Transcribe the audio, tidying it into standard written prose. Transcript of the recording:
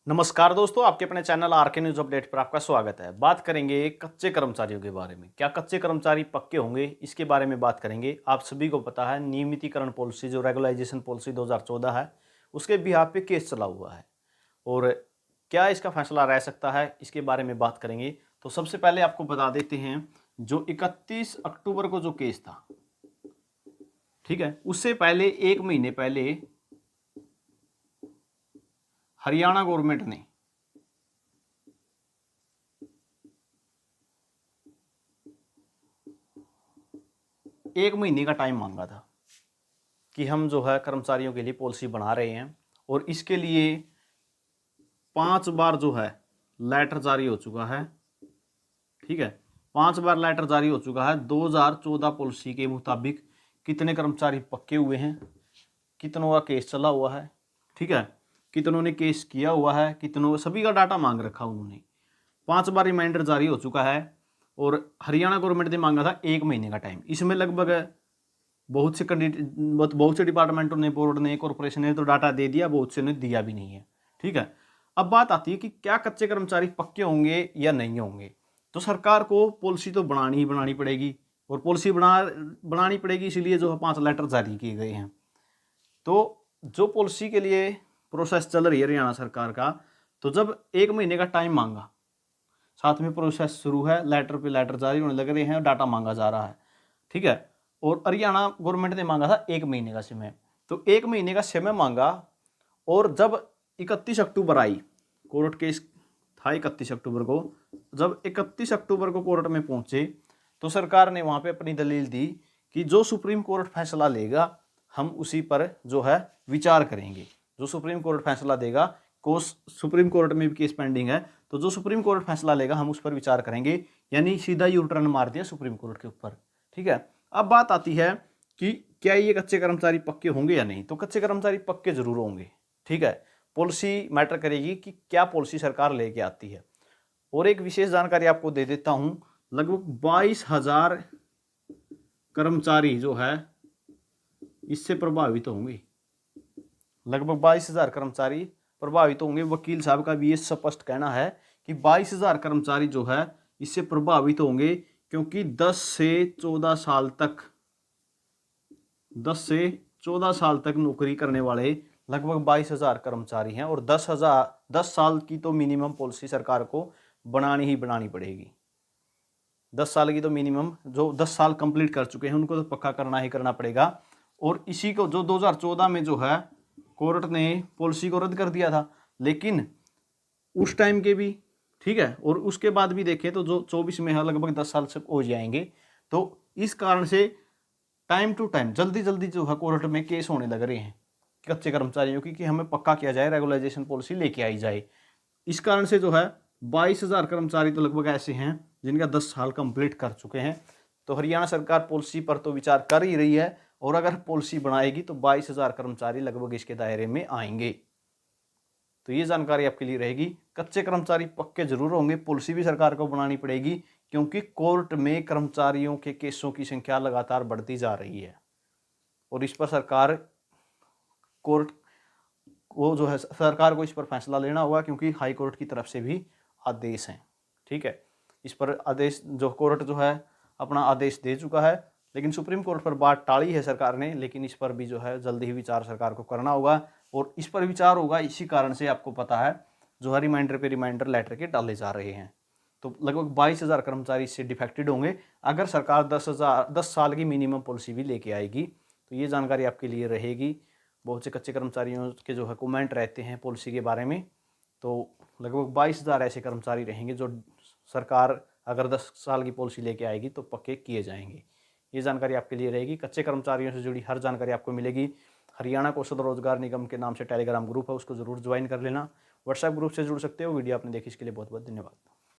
नमस्कार दोस्तों, आपके अपने चैनल आरके न्यूज अपडेट पर आपका स्वागत है। बात करेंगे कच्चे कर्मचारियों के बारे में। क्या कच्चे कर्मचारी पक्के होंगे, इसके बारे में बात करेंगे। आप सभी को पता है नियमितीकरण पॉलिसी जो रेगुलाइजेशन पॉलिसी 2014 है, उसके बिहाफ पे केस चला हुआ है और क्या इसका फैसला रह सकता है, इसके बारे में बात करेंगे। तो सबसे पहले आपको बता देते हैं, जो 31 अक्टूबर को जो केस था, ठीक है, उससे पहले 1 महीने पहले हरियाणा गवर्नमेंट ने 1 महीने का टाइम मांगा था कि हम जो है कर्मचारियों के लिए पॉलिसी बना रहे हैं और इसके लिए 5 बार जो है लेटर जारी हो चुका है। ठीक है, 5 बार लेटर जारी हो चुका है। 2014 पॉलिसी के मुताबिक कितने कर्मचारी पक्के हुए हैं, कितनों का केस चला हुआ है, ठीक है, कितनों ने केस किया हुआ है, कितनों, सभी का डाटा मांग रखा उन्होंने। 5 बार रिमाइंडर जारी हो चुका है और हरियाणा गवर्नमेंट ने मांगा था 1 महीने का टाइम। इसमें लगभग बहुत से डिपार्टमेंटों ने, बोर्ड ने, कॉर्पोरेशन ने तो डाटा दे दिया, बहुत से ने दिया भी नहीं है। ठीक है, अब बात आती है कि क्या कच्चे कर्मचारी पक्के होंगे या नहीं होंगे। तो सरकार को पॉलिसी तो बनानी ही बनानी पड़ेगी और पॉलिसी बनानी पड़ेगी, इसीलिए जो है 5 लेटर जारी किए गए हैं। तो जो पॉलिसी के लिए प्रोसेस चल रही है हरियाणा सरकार का, तो जब 1 महीने का टाइम मांगा, साथ में प्रोसेस शुरू है, लेटर पे लेटर जारी होने लग रहे हैं, डाटा मांगा जा रहा है। ठीक है, और हरियाणा गवर्नमेंट ने मांगा था 1 महीने का समय। तो 1 महीने का समय मांगा और जब 31 अक्टूबर आई, कोर्ट केस था 31 अक्टूबर को, जब 31 अक्टूबर को कोर्ट में पहुंचे तो सरकार ने वहां पे अपनी दलील दी कि जो सुप्रीम कोर्ट फैसला लेगा हम उसी पर जो है विचार करेंगे। जो सुप्रीम कोर्ट फैसला देगा, कोस सुप्रीम कोर्ट में भी केस पेंडिंग है, तो जो सुप्रीम कोर्ट फैसला लेगा हम उस पर विचार करेंगे। यानी सीधा यू टर्न मार दिया सुप्रीम कोर्ट के ऊपर। ठीक है, अब बात आती है कि क्या ये कच्चे कर्मचारी पक्के होंगे या नहीं। तो कच्चे कर्मचारी पक्के जरूर होंगे। ठीक है, पॉलिसी मैटर करेगी कि क्या पॉलिसी सरकार लेके आती है। और एक विशेष जानकारी आपको दे देता हूं, लगभग 22,000 कर्मचारी जो है इससे प्रभावित होंगे। लगभग 22,000 कर्मचारी प्रभावित होंगे। वकील साहब का भी ये स्पष्ट कहना है कि 22,000 कर्मचारी जो है इससे प्रभावित होंगे, क्योंकि 10 से 14 साल तक नौकरी करने वाले लगभग 22,000 कर्मचारी हैं और 10 साल की तो मिनिमम पॉलिसी सरकार को बनानी ही बनानी पड़ेगी। 10 साल की तो मिनिमम, जो 10 साल कंप्लीट कर चुके हैं उनको तो पक्का करना ही करना पड़ेगा। और इसी को जो 2014 में जो है कोर्ट ने पॉलिसी को रद्द कर दिया था, लेकिन उस टाइम के भी, ठीक है, और उसके बाद भी देखें तो जो 24 में है लगभग 10 साल से हो जाएंगे। तो इस कारण से टाइम टू टाइम जल्दी जल्दी जो है कोर्ट में केस होने लग रहे हैं कच्चे कर्मचारियों की, कि हमें पक्का किया जाए, रेगुलाइजेशन पॉलिसी लेके आई जाए। इस कारण से जो है 22,000 कर्मचारी तो लगभग ऐसे हैं जिनका 10 साल कंप्लीट कर चुके हैं। तो हरियाणा सरकार पॉलिसी पर तो विचार कर ही रही है और अगर पॉलिसी बनाएगी तो 22,000 कर्मचारी लगभग इसके दायरे में आएंगे। तो ये जानकारी आपके लिए रहेगी। कच्चे कर्मचारी पक्के जरूर होंगे, पॉलिसी भी सरकार को बनानी पड़ेगी, क्योंकि कोर्ट में कर्मचारियों के केसों की संख्या लगातार बढ़ती जा रही है और इस पर सरकार सरकार को इस पर फैसला लेना होगा, क्योंकि हाई कोर्ट की तरफ से भी आदेश हैं। ठीक है, इस पर आदेश जो कोर्ट जो है अपना आदेश दे चुका है, लेकिन सुप्रीम कोर्ट पर बात टाली है सरकार ने, लेकिन इस पर भी जो है जल्दी ही विचार सरकार को करना होगा और इस पर विचार होगा। इसी कारण से आपको पता है जो है रिमाइंडर पे रिमाइंडर लेटर के डाले जा रहे हैं। तो लगभग 22,000 कर्मचारी इससे डिफेक्टेड होंगे अगर सरकार 10 साल की मिनिमम पॉलिसी भी लेके आएगी। तो ये जानकारी आपके लिए रहेगी। बहुत से कच्चे कर्मचारियों के जो है कमेंट रहते हैं पॉलिसी के बारे में, तो लगभग 22,000 ऐसे कर्मचारी रहेंगे जो सरकार अगर 10 साल की पॉलिसी लेके आएगी तो पक्के किए जाएंगे। ये जानकारी आपके लिए रहेगी। कच्चे कर्मचारियों से जुड़ी हर जानकारी आपको मिलेगी। हरियाणा कौशल रोजगार निगम के नाम से टेलीग्राम ग्रुप है, उसको जरूर ज्वाइन कर लेना। व्हाट्सएप ग्रुप से जुड़ सकते हो। वीडियो आपने देखी इसके लिए बहुत बहुत धन्यवाद।